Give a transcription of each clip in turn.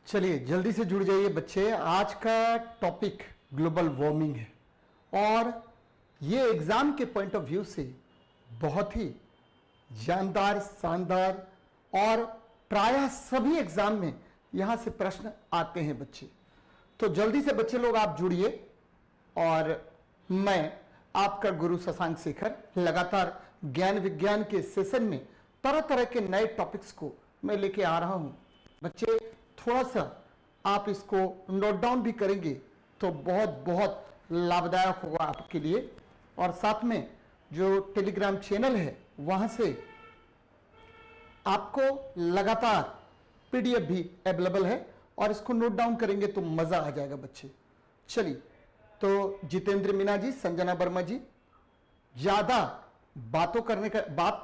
चलिए जल्दी से जुड़ जाइए बच्चे। आज का टॉपिक ग्लोबल वार्मिंग है और ये एग्जाम के पॉइंट ऑफ व्यू से बहुत ही जानदार, शानदार और प्रायः सभी एग्जाम में यहां से प्रश्न आते हैं बच्चे। तो जल्दी से बच्चे लोग आप जुड़िए और मैं आपका गुरु शशांक शेखर लगातार ज्ञान विज्ञान के सेशन में तरह तरह के नए टॉपिक्स को मैं लेके आ रहा हूं। बच्चे थोड़ा सा आप इसको नोट डाउन भी करेंगे तो बहुत बहुत लाभदायक होगा आपके लिए। और साथ में जो टेलीग्राम चैनल है वहां से आपको लगातार पीडीएफ भी अवेलेबल है और इसको नोट डाउन करेंगे तो मजा आ जाएगा बच्चे। चलिए, तो जितेंद्र मीना जी, संजना वर्मा जी, ज्यादा बात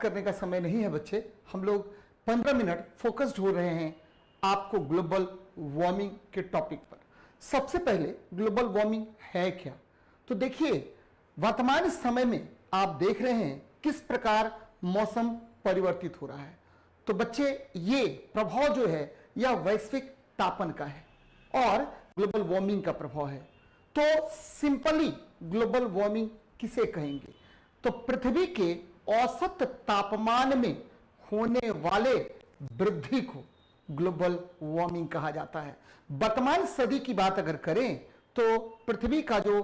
करने का समय नहीं है बच्चे। हम लोग 15 मिनट फोकस्ड हो रहे हैं आपको ग्लोबल वार्मिंग के टॉपिक पर। सबसे पहले ग्लोबल वार्मिंग है क्या, तो देखिए वर्तमान समय में आप देख रहे हैं किस प्रकार मौसम परिवर्तित हो रहा है। तो बच्चे ये प्रभाव जो है यह वैश्विक तापन का है और ग्लोबल वार्मिंग का प्रभाव है। तो सिंपली ग्लोबल वार्मिंग किसे कहेंगे, तो पृथ्वी के औसत तापमान में होने वाले वृद्धि को ग्लोबल वार्मिंग कहा जाता है। वर्तमान सदी की बात अगर करें तो पृथ्वी का जो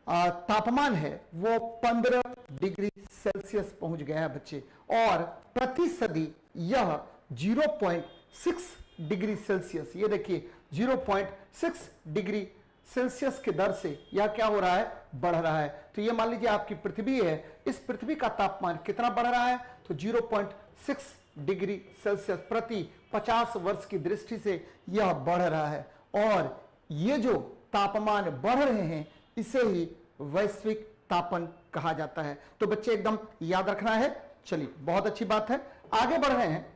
तापमान है वो 15 डिग्री सेल्सियस पहुंच गया है बच्चे, और प्रति सदी यह 0.6 डिग्री सेल्सियस, ये देखिए 0.6 डिग्री सेल्सियस के दर से यह क्या हो रहा है, बढ़ रहा है। तो ये मान लीजिए आपकी पृथ्वी है, इस पृथ्वी का तापमान कितना बढ़ रहा है, तो 0.6 डिग्री सेल्सियस प्रति 50 वर्ष की दृष्टि से यह बढ़ रहा है। और ये जो तापमान बढ़ रहे हैं इसे ही वैश्विक तापन कहा जाता है। तो बच्चे एकदम याद रखना है। चलिए, बहुत अच्छी बात है, आगे बढ़ रहे हैं।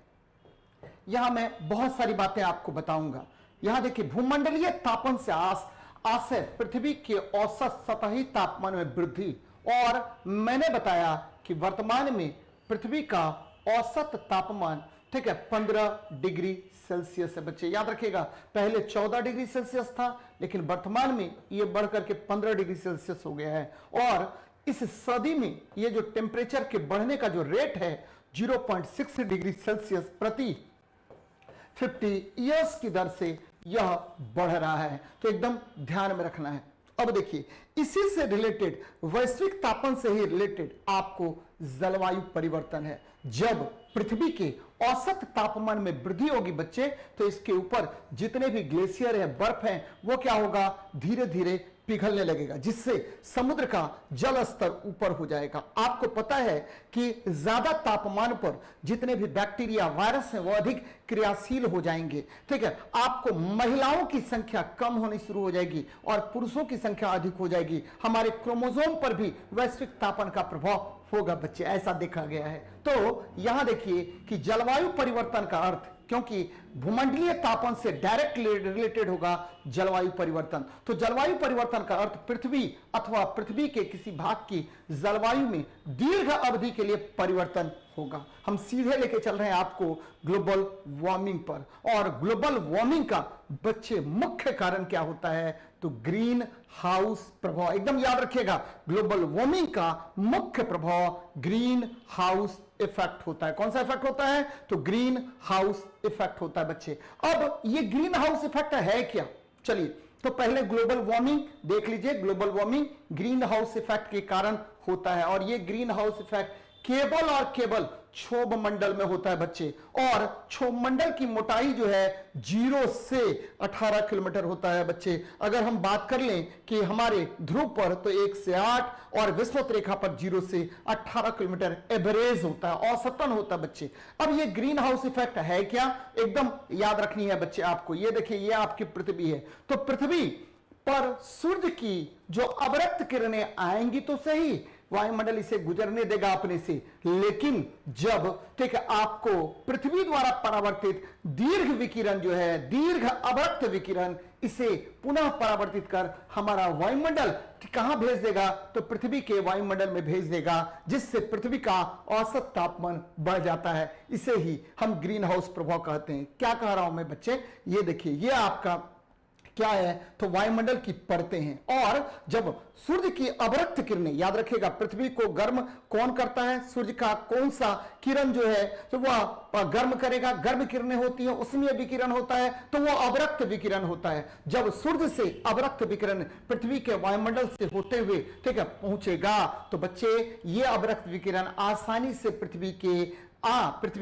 यहां मैं बहुत सारी बातें आपको बताऊंगा। यहां देखिए, भूमंडलीय तापन से आशय पृथ्वी के औसत सतही तापमान में वृद्धि, और मैंने बताया कि वर्तमान में पृथ्वी का औसत तापमान, ठीक है, 15 डिग्री सेल्सियस है बच्चे। याद रखिएगा, पहले 14 डिग्री सेल्सियस था लेकिन वर्तमान में यह बढ़कर के 15 डिग्री सेल्सियस हो गया है। और इस सदी में यह जो टेम्परेचर के बढ़ने का जो रेट है 0.6 डिग्री सेल्सियस प्रति 50 ईयर्स की दर से यह बढ़ रहा है। तो एकदम ध्यान में रखना है। अब देखिए, इसी से रिलेटेड, वैश्विक तापन से ही रिलेटेड आपको जलवायु परिवर्तन है। जब पृथ्वी के औसत तापमान में वृद्धि होगी बच्चे, तो इसके ऊपर जितने भी ग्लेशियर है, बर्फ है, वो क्या होगा, धीरे धीरे पिघलने लगेगा, जिससे समुद्र का जल स्तर ऊपर हो जाएगा। आपको पता है कि ज्यादा तापमान पर जितने भी बैक्टीरिया, वायरस हैं वो अधिक क्रियाशील हो जाएंगे, ठीक है। आपको महिलाओं की संख्या कम होनी शुरू हो जाएगी और पुरुषों की संख्या अधिक हो जाएगी। हमारे क्रोमोसोम पर भी वैश्विक तापन का प्रभाव होगा बच्चे, ऐसा देखा गया है। तो यहां देखिए कि जलवायु परिवर्तन का अर्थ, क्योंकि भूमंडलीय तापन से डायरेक्ट रिलेटेड होगा जलवायु परिवर्तन। तो जलवायु परिवर्तन का अर्थ पृथ्वी अथवा पृथ्वी के किसी भाग की जलवायु में दीर्घ अवधि के लिए परिवर्तन होगा। हम सीधे लेके चल रहे हैं आपको ग्लोबल वार्मिंग पर। और ग्लोबल वार्मिंग का बच्चे मुख्य कारण क्या होता है, तो ग्रीन हाउस प्रभाव। एकदम याद रखिएगा, ग्लोबल वार्मिंग का मुख्य प्रभाव ग्रीन हाउस इफेक्ट होता है। कौन सा इफेक्ट होता है, तो ग्रीन हाउस इफेक्ट होता है बच्चे। अब ये ग्रीन हाउस इफेक्ट है क्या, चलिए तो पहले ग्लोबल वार्मिंग देख लीजिए। Global warming green house effect के कारण होता है, और ये ग्रीन हाउस इफेक्ट केवल और केवल क्षोभ मंडल में होता है बच्चे। और क्षोभ मंडल की मोटाई जो है 0 से 18 किलोमीटर होता है बच्चे। अगर हम बात कर लें कि हमारे ध्रुव पर तो 1 से 8 और विषुवत रेखा पर 0 से 18 किलोमीटर एवरेज होता है, औसतन होता है बच्चे। अब ये ग्रीन हाउस इफेक्ट है क्या, एकदम याद रखनी है बच्चे आपको। ये देखिए, ये आपकी पृथ्वी है, तो पृथ्वी पर सूर्य की जो अवरक्त किरणें आएंगी तो सही, वायुमंडल इसे गुजरने देगा अपने से, लेकिन जब ठीक है आपको पृथ्वी द्वारा परावर्तित दीर्घ विकिरण जो है, दीर्घ अवरक्त विकिरण, इसे पुनः परावर्तित कर हमारा वायुमंडल कहां भेज देगा, तो पृथ्वी के वायुमंडल में भेज देगा, जिससे पृथ्वी का औसत तापमान बढ़ जाता है। इसे ही हम ग्रीन हाउस प्रभाव कहते हैं। क्या कह रहा हूं मैं बच्चे, ये देखिए, ये आपका क्या है, तो वायुमंडल की परतें हैं। और जब सूर्य की अवरक्त किरणें, याद रखिएगा पृथ्वी को गर्म कौन करता है, सूर्य का कौन सा किरण जो है तो वह गर्म करेगा, गर्म किरणें होती हैं, उष्मीय विकिरण होता है, तो वह अवरक्त विकिरण होता है। जब सूर्य से अवरक्त विकिरण पृथ्वी के वायुमंडल से होते हुए ठीक है पहुंचेगा, तो बच्चे ये अवरक्त विकिरण आसानी से पृथ्वी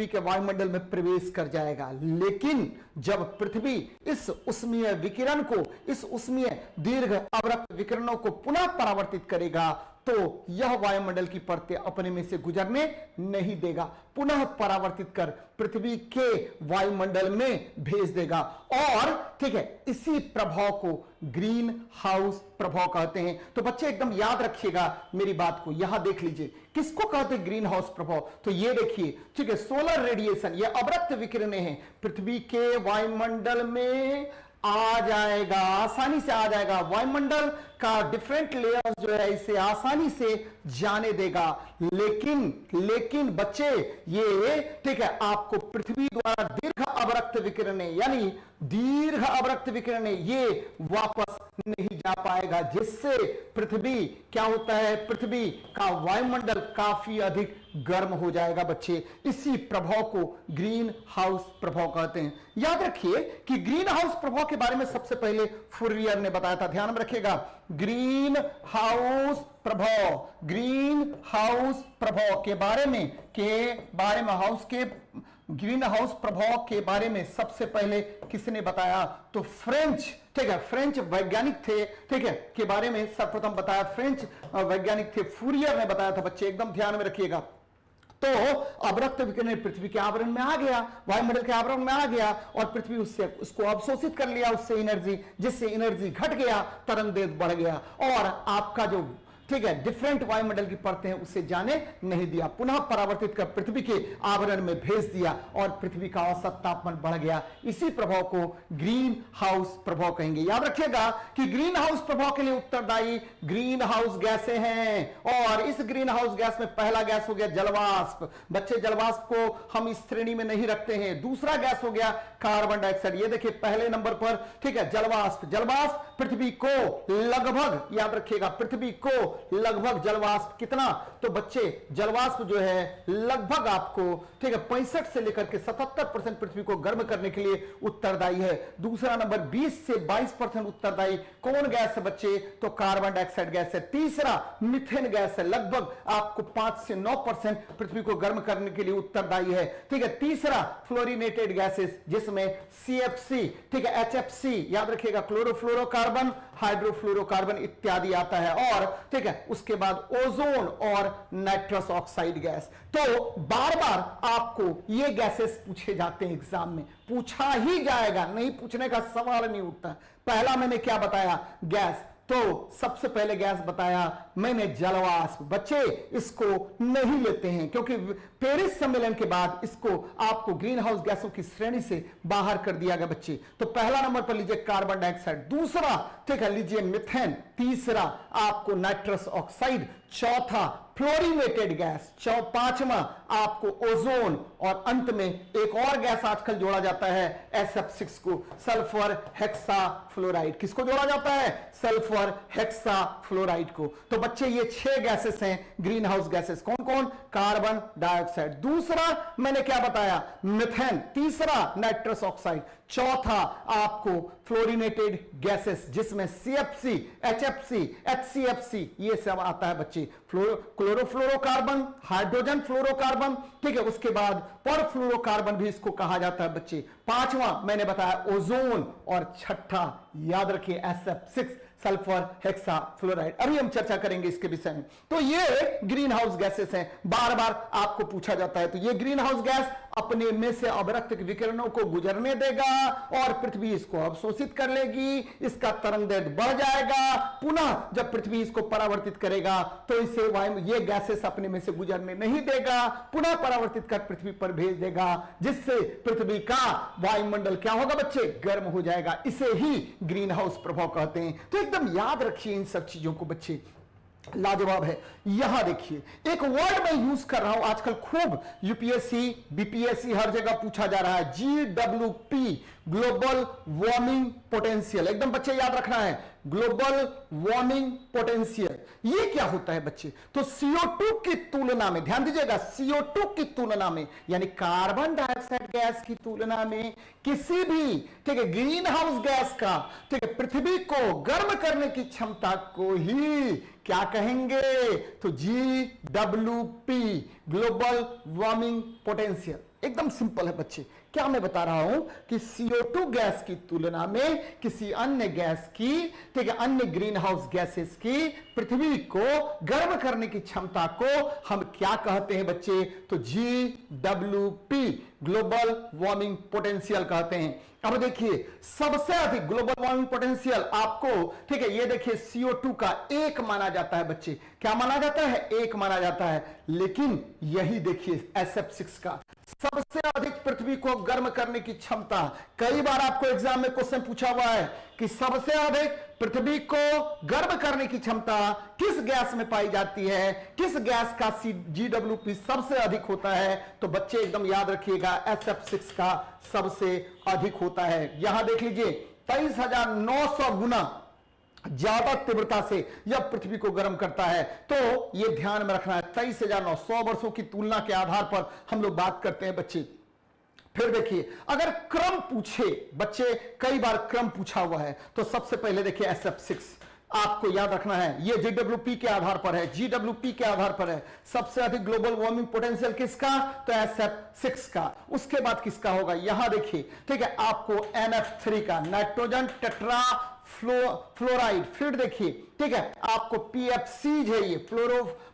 के वायुमंडल में प्रवेश कर जाएगा। लेकिन जब पृथ्वी इस उष्मीय विकिरण को, इस उष्मीय दीर्घ अवरक्त विकिरणों को पुनः परावर्तित करेगा, तो यह वायुमंडल की परतें अपने में से गुजरने नहीं देगा, पुनः परावर्तित कर पृथ्वी के वायुमंडल में भेज देगा। और ठीक है, इसी प्रभाव को ग्रीन हाउस प्रभाव कहते हैं। तो बच्चे एकदम याद रखिएगा मेरी बात को, यहां देख लीजिए किसको कहते हैं ग्रीन हाउस प्रभाव। तो ये देखिए, ठीक है, सोलर रेडिएशन, ये अवरक्त विकिरणें हैं, पृथ्वी के वायुमंडल में आ जाएगा, आसानी से आ जाएगा, वायुमंडल का डिफरेंट लेयर्स जो है इसे आसानी से जाने देगा। लेकिन बच्चे ये ठीक है आपको पृथ्वी द्वारा दीर्घ अवरक्त विकिरणें, यानी दीर्घ अवरक्त विकिरणें, ये वापस नहीं जा पाएगा, जिससे पृथ्वी क्या होता है, पृथ्वी का वायुमंडल काफी अधिक गर्म हो जाएगा बच्चे। इसी प्रभाव को ग्रीन हाउस प्रभाव कहते हैं। याद रखिए कि ग्रीन हाउस प्रभाव के बारे में सबसे पहले फुरियर ने बताया था, ध्यान में रखिएगा, ग्रीन हाउस प्रभाव, ग्रीन हाउस प्रभाव के बारे में ग्रीन हाउस प्रभाव के बारे में सबसे पहले किसने बताया, तो फ्रेंच, ठीक है, फ्रेंच वैज्ञानिक थे, ठीक है, के बारे में सर्वप्रथम बताया फ्रेंच वैज्ञानिक थे, फुरियर ने बताया था बच्चे, एकदम ध्यान में रखिएगा। तो अवरक्त विकिरण पृथ्वी के आवरण में आ गया, वायुमंडल के आवरण में आ गया, और पृथ्वी उसको अवशोषित कर लिया, उससे एनर्जी, जिससे एनर्जी घट गया, तरंग वेग बढ़ गया, और आपका जो ठीक है डिफरेंट वायुमंडल की परतें हैं उसे जाने नहीं दिया, पुनः परावर्तित कर पृथ्वी के आवरण में भेज दिया, और पृथ्वी का औसत तापमान बढ़ गया। इसी प्रभाव को ग्रीन हाउस प्रभाव कहेंगे। याद रखिएगा कि ग्रीन हाउस प्रभाव के लिए उत्तरदायी ग्रीन हाउस गैसें हैं, और इस ग्रीन हाउस गैस में पहला गैस हो गया जलवाष्प। बच्चे जलवाष्प को हम इस श्रेणी में नहीं रखते हैं। दूसरा गैस हो गया कार्बन डाइऑक्साइड। ये देखिए पहले नंबर पर ठीक है जलवाष्प। जलवाष्प पृथ्वी को लगभग, याद रखिएगा, पृथ्वी को लगभग जलवाष्प कितना, तो बच्चे जलवाष्प जो है लगभग आपको ठीक है 65 से लेकर के 77% पृथ्वी को गर्म करने के लिए उत्तरदायी है। दूसरा नंबर 20 से 22% उत्तरदायी कौन गैस है बच्चे, तो कार्बन डाइऑक्साइड गैस है। तीसरा मीथेन गैस है, लगभग आपको 5 से 9% पृथ्वी को गर्म करने के लिए उत्तरदायी है। ठीक है, तीसरा फ्लोरिनेटेड गैसेस, जिसमें CFC, ठीक है, HFC, याद रखिएगा, क्लोरोफ्लोरोकार्बन, हाइड्रोफ्लोरोकार्बन इत्यादि आता है, और ठीक है उसके बाद ओजोन और नाइट्रस ऑक्साइड गैस। तो बार बार आपको ये गैसेस पूछे जाते हैं, एग्जाम में पूछा ही जाएगा, नहीं पूछने का सवाल नहीं उठता। पहला मैंने क्या बताया, गैस, तो सबसे पहले गैस बताया मैंने जलवाष्प। बच्चे इसको नहीं लेते हैं क्योंकि पेरिस सम्मेलन के बाद इसको आपको ग्रीन हाउस गैसों की श्रेणी से बाहर कर दिया गया बच्चे। तो पहला नंबर पर लीजिए कार्बन डाइऑक्साइड, दूसरा ठीक है लीजिए मीथेन, तीसरा आपको नाइट्रस ऑक्साइड, चौथा फ्लोरिनेटेड गैस, पांचवा आपको ओजोन, और अंत में एक और गैस आजकल जोड़ा जाता है SF6 को, सल्फर हेक्सा फ्लोराइड। किसको जोड़ा जाता है, सल्फर हेक्सा फ्लोराइड को। तो बच्चे ये 6 गैसेस हैं ग्रीन हाउस गैसेस। कौन कौन, कार्बन डाइऑक्साइड, दूसरा मैंने क्या बताया मीथेन, तीसरा नाइट्रस ऑक्साइड, चौथा आपको फ्लोरिनेटेड गैसेस जिसमें CFC, HFC, HCFC ये सब आता है बच्चे। क्लोरोफ्लोरोकार्बन, हाइड्रोजन फ्लोरोकार्बन, ठीक है, उसके बाद परफ्लोरोकार्बन भी इसको कहा जाता है बच्चे। पांचवा मैंने बताया ओजोन, और छठा याद रखिए SF6 सल्फर हेक्सा फ्लोराइड। अभी हम चर्चा करेंगे इसके विषय में। तो ये ग्रीन हाउस गैसेस हैं, बार बार आपको पूछा जाता है। तो ये ग्रीन हाउस गैस अपने में से अवरक्त विकिरणों को गुजरने देगा और पृथ्वी इसको अवशोषित कर लेगी, इसका तरंग दैर्ध्य बढ़ जाएगा, पुनः जब पृथ्वी इसको परावर्तित करेगा तो इसे ये गैसेस अपने में से गुजरने नहीं देगा, पुनः परावर्तित कर पृथ्वी पर भेज देगा, जिससे पृथ्वी का वायुमंडल क्या होगा बच्चे, गर्म हो जाएगा। इसे ही ग्रीन हाउस प्रभाव कहते हैं। तो एकदम याद रखिए इन सब चीजों को बच्चे, लाजवाब है। यहां देखिए एक वर्ड मैं यूज कर रहा हूं आजकल खूब, यूपीएससी बीपीएससी हर जगह पूछा जा रहा है, GWP, ग्लोबल वार्मिंग पोटेंशियल। एकदम बच्चे याद रखना है, ग्लोबल वार्मिंग पोटेंशियल। ये क्या होता है बच्चे, तो CO2 की तुलना में, ध्यान दीजिएगा, CO2 की तुलना में यानी कार्बन डाइऑक्साइड गैस की तुलना में किसी भी, ठीक है, ग्रीन हाउस गैस का, ठीक है, पृथ्वी को गर्म करने की क्षमता को ही क्या कहेंगे, तो GWP, ग्लोबल वार्मिंग पोटेंशियल। एकदम सिंपल है बच्चे। क्या मैं बता रहा हूं कि CO2 गैस की तुलना में किसी अन्य गैस की, ठीक है, अन्य ग्रीन हाउस गैसेस की पृथ्वी को गर्म करने की क्षमता को हम क्या कहते हैं बच्चे, तो GWP, ग्लोबल वार्मिंग पोटेंशियल कहते हैं। अब देखिए सबसे अधिक ग्लोबल वार्मिंग पोटेंशियल आपको, ठीक है, ये देखिए CO2 का 1 माना जाता है बच्चे। क्या माना जाता है, 1 माना जाता है। लेकिन यही देखिए SF6 का सबसे अधिक पृथ्वी को गर्म करने की क्षमता। कई बार आपको एग्जाम में क्वेश्चन पूछा हुआ है कि सबसे अधिक पृथ्वी को गर्म करने की क्षमता किस गैस में पाई जाती है, किस गैस का GWP सबसे अधिक होता है। तो बच्चे एकदम याद रखिएगा, SF6 का सबसे अधिक होता है। यहां देख लीजिए 23,900 गुना ज्यादा तीव्रता से यह पृथ्वी को गर्म करता है। तो यह ध्यान में रखना है, 23,900 वर्षों की तुलना के आधार पर हम लोग बात करते हैं बच्चे। फिर देखिए अगर क्रम पूछे बच्चे, कई बार क्रम पूछा हुआ है, तो सबसे पहले देखिए SF6 आपको याद रखना है, ये GWP के आधार पर है, GWP के आधार पर है। सबसे अधिक ग्लोबल वार्मिंग पोटेंशियल किसका, तो SF6 का। उसके बाद किसका होगा, यहां देखिए, ठीक है, आपको NF3 का, नाइट्रोजन टेट्रा फ्लोराइड। फिर देखिए, ठीक है, आपको PFCs है, ये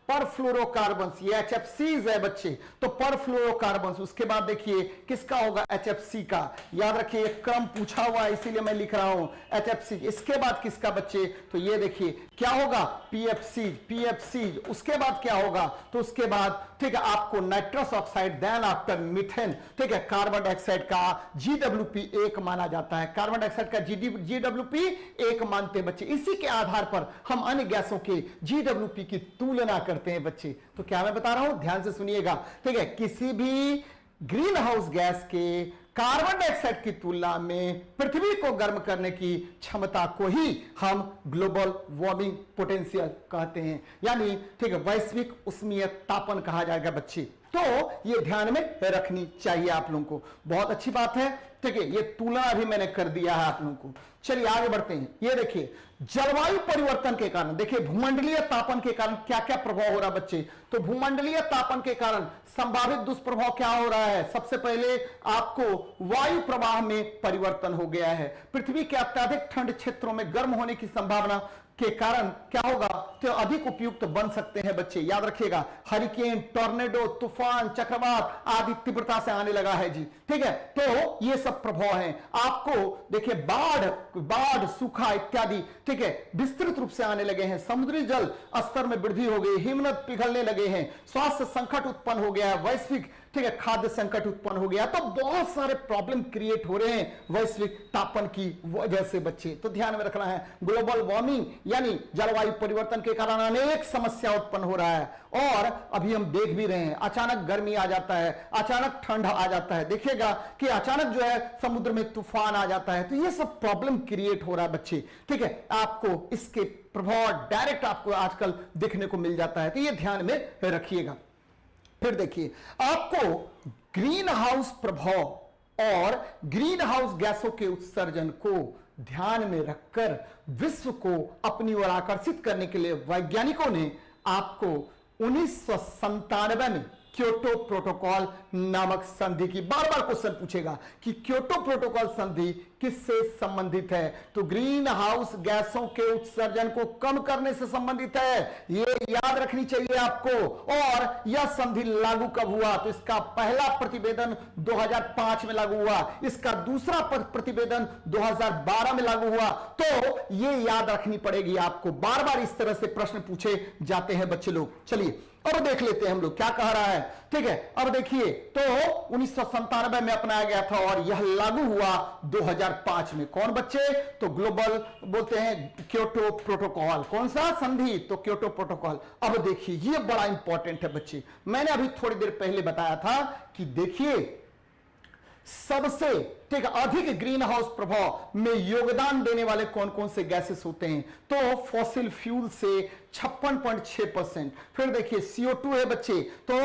पर फ्लोरोकार्बन, ये HFCs है बच्चे, तो पर फ्लोरोकार्बन। उसके बाद देखिए किसका होगा, HFC का। याद रखिए क्रम पूछा हुआ है इसीलिए मैं लिख रहा हूं HFC। इसके बाद किसका बच्चे, तो ये देखिए क्या होगा, PFCs। उसके बाद क्या होगा, तो उसके बाद, ठीक है, आपको nitrous oxide, then after methane, ठीक है, कार्बन डाइऑक्साइड का GWP 1 माना जाता है। कार्बन डाइऑक्साइड का GWP 1 मानते हैं बच्चे। इसी के आधार पर हम अन्य गैसों के GWP की तुलना करते हैं बच्चे। तो क्या मैं बता रहा हूं, ध्यान से सुनिएगा, ठीक है, किसी भी ग्रीन हाउस गैस के कार्बन डाइऑक्साइड की तुलना में पृथ्वी को गर्म करने की क्षमता को ही हम ग्लोबल वार्मिंग पोटेंशियल कहते हैं, यानी, ठीक है, वैश्विक उष्मीय तापन कहा जाएगा बच्चे। तो ये ध्यान में रखनी चाहिए आप लोगों को। बहुत अच्छी बात है, ठीक है, ये तुलना भी मैंने कर दिया है आप लोगों को। चलिए आगे बढ़ते हैं। ये देखिए जलवायु परिवर्तन के कारण, देखिए भूमंडलीय तापन के कारण क्या क्या प्रभाव हो रहा है बच्चे, तो भूमंडलीय तापन के कारण संभावित दुष्प्रभाव क्या हो रहा है। सबसे पहले आपको वायु प्रवाह में परिवर्तन हो गया है। पृथ्वी के अत्यधिक ठंड क्षेत्रों में गर्म होने की संभावना के कारण क्या होगा, तो अधिक उपयुक्त बन सकते हैं बच्चे। याद रखिएगा, हरिकेन, टॉर्नेडो, तूफान, चक्रवात आदि तीव्रता से आने लगा है जी, ठीक है। तो ये सब प्रभाव हैं। आपको देखिए बाढ़, सूखा इत्यादि, ठीक है, विस्तृत रूप से आने लगे हैं। समुद्री जल स्तर में वृद्धि हो गई, हिमनद पिघलने लगे हैं, स्वास्थ्य संकट उत्पन्न हो गया है, वैश्विक, ठीक है, खाद्य संकट उत्पन्न हो गया। तो बहुत सारे प्रॉब्लम क्रिएट हो रहे हैं वैश्विक तापन की वजह से बच्चे। तो ध्यान में रखना है, ग्लोबल वार्मिंग यानी जलवायु परिवर्तन के कारण अनेक समस्या उत्पन्न हो रहा है। और अभी हम देख भी रहे हैं, अचानक गर्मी आ जाता है, अचानक ठंड आ जाता है, देखिएगा कि अचानक जो है समुद्र में तूफान आ जाता है। तो ये सब प्रॉब्लम क्रिएट हो रहा है बच्चे, ठीक है। आपको इसके प्रभाव डायरेक्ट आपको आजकल देखने को मिल जाता है, तो ये ध्यान में रखिएगा। फिर देखिए आपको ग्रीन हाउस प्रभाव और ग्रीन हाउस गैसों के उत्सर्जन को ध्यान में रखकर विश्व को अपनी ओर आकर्षित करने के लिए वैज्ञानिकों ने आपको 1997 में क्योटो प्रोटोकॉल नामक संधि की, बार बार क्वेश्चन पूछेगा कि क्योटो प्रोटोकॉल संधि किससे संबंधित है? तो ग्रीन हाउस गैसों के उत्सर्जन को कम करने से संबंधित है, ये याद रखनी चाहिए आपको। और यह संधि लागू कब हुआ? तो इसका पहला प्रतिवेदन 2005 में लागू हुआ, इसका दूसरा प्रतिवेदन 2012 में लागू हुआ। तो ये याद रखनी पड़ेगी आपको, बार बार इस तरह से प्रश्न पूछे जाते हैं बच्चे लोग। चलिए अब देख लेते हैं हम लोग क्या कह रहा है। ठीक है, अब देखिए, तो 1997 में अपनाया गया था और यह लागू हुआ 2005 में। कौन बच्चे? तो ग्लोबल बोलते हैं क्योटो प्रोटोकॉल। कौन सा संधि? तो क्योटो प्रोटोकॉल। अब देखिए, ये बड़ा इंपॉर्टेंट है बच्चे, मैंने अभी थोड़ी देर पहले बताया था कि देखिए सबसे ठीक अधिक ग्रीन हाउस प्रभाव में योगदान देने वाले कौन कौन से गैसेस होते हैं? तो फॉसिल फ्यूल से 56.6%। फिर देखिए CO2 है बच्चे, तो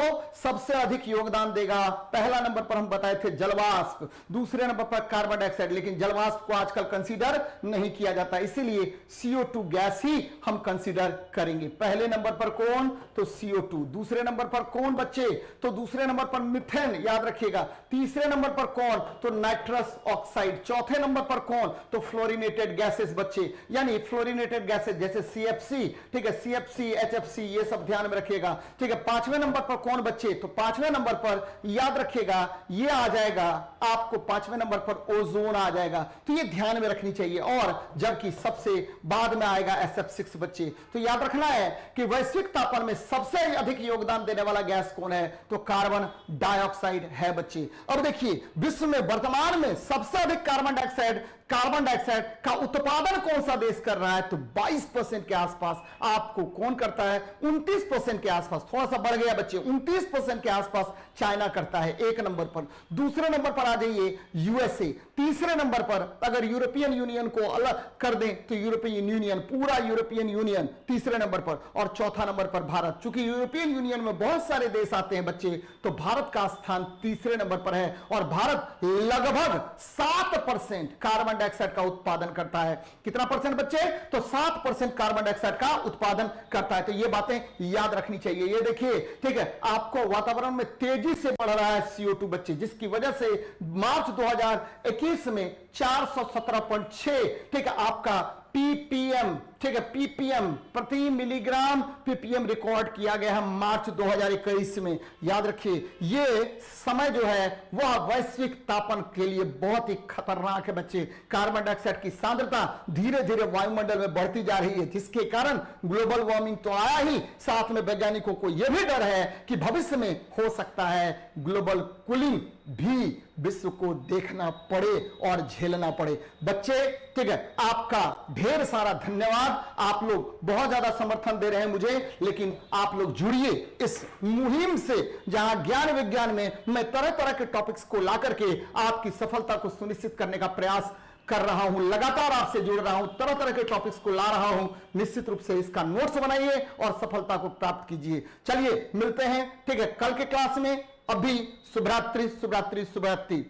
सबसे अधिक योगदान देगा, पहला नंबर पर हम बताए थे जलवाष्प, दूसरे नंबर पर कार्बन डाइऑक्साइड, लेकिन जलवाष्प को आजकल कंसीडर नहीं किया जाता, इसीलिए CO2 गैस ही हम कंसीडर करेंगे। पहले नंबर पर कौन? तो CO2। दूसरे नंबर पर कौन बच्चे? तो दूसरे नंबर पर मीथेन, याद रखिएगा। तीसरे नंबर पर कौन? तो नाइट्रस ऑक्साइड। चौथे नंबर पर कौन? तो फ्लोरिनेटेड गैसेस बच्चे, यानी फ्लोरिनेटेड गैसेस जैसे CFC, ठीक है, CFC, HFC, ये सब ध्यान में रखिएगा। ठीक है, पांचवें नंबर पर कौन बच्चे? तो पांचवें नंबर पर याद रखिएगा, ये आ जाएगा आपको, पांचवें नंबर पर ओजोन आ जाएगा, तो ये ध्यान में रखनी चाहिए। और जबकि सबसे बाद में आएगा SF6 बच्चे। तो याद रखना है कि वैश्विक तापमान में सबसे अधिक योगदान देने वाला गैस कौन है? तो कार्बन डाइऑक्साइड है बच्चे। अब देखिए, विश्व में वर्तमान में सबसे अधिक कार्बन डाइऑक्साइड का उत्पादन कौन सा देश कर रहा है? तो 22% के आसपास। आपको कौन करता है? 29% के आसपास, थोड़ा सा बढ़ गया बच्चे, 29% के आसपास चाइना करता है, एक नंबर पर। दूसरे नंबर पर आ जाइए USA। तीसरे नंबर पर अगर यूरोपियन यूनियन को अलग कर दें तो यूरोपियन यूनियन, पूरा यूरोपियन यूनियन तीसरे नंबर पर, और चौथा नंबर पर भारत। चूंकि यूरोपियन यूनियन में बहुत सारे देश आते हैं बच्चे, तो भारत का स्थान तीसरे नंबर पर है, और भारत लगभग 7% कार्बन डाइऑक्साइड का उत्पादन करता है। कितना परसेंट बच्चे? तो 7% कार्बन डाइऑक्साइड का उत्पादन करता है। तो ये बातें याद रखनी चाहिए। ये देखिए, ठीक है, आपको वातावरण में तेजी से बढ़ रहा है CO2 बच्चे, जिसकी वजह से मार्च 2021 में 417.6, ठीक है, आपका ppm, ठीक है, ppm प्रति मिलीग्राम ppm रिकॉर्ड किया गया है मार्च 2021 में। याद रखिए, ये समय जो है वह वैश्विक तापमान के लिए बहुत ही खतरनाक है बच्चे। कार्बन डाइऑक्साइड की सांद्रता धीरे धीरे वायुमंडल में बढ़ती जा रही है, जिसके कारण ग्लोबल वार्मिंग तो आया ही, साथ में वैज्ञानिकों को यह भी डर है कि भविष्य में हो सकता है ग्लोबल कूलिंग भी विश्व को देखना पड़े और झेलना पड़े। बच्चे, ठीक है, आपका ढेर सारा धन्यवाद। आप लोग बहुत ज्यादा समर्थन दे रहे हैं मुझे, लेकिन आप लोग जुड़िए इस मुहिम से, जहां ज्ञान विज्ञान में मैं तरह तरह के टॉपिक्स को ला करके आपकी सफलता को सुनिश्चित करने का प्रयास कर रहा हूं। लगातार आपसे जुड़ रहा हूं, तरह तरह के टॉपिक्स को ला रहा हूं। निश्चित रूप से इसका नोट्स बनाइए और सफलता को प्राप्त कीजिए। चलिए मिलते हैं, ठीक है, कल के क्लास में। अभी शुभरात्रि, शुभरात्रि, शुभरात्रि।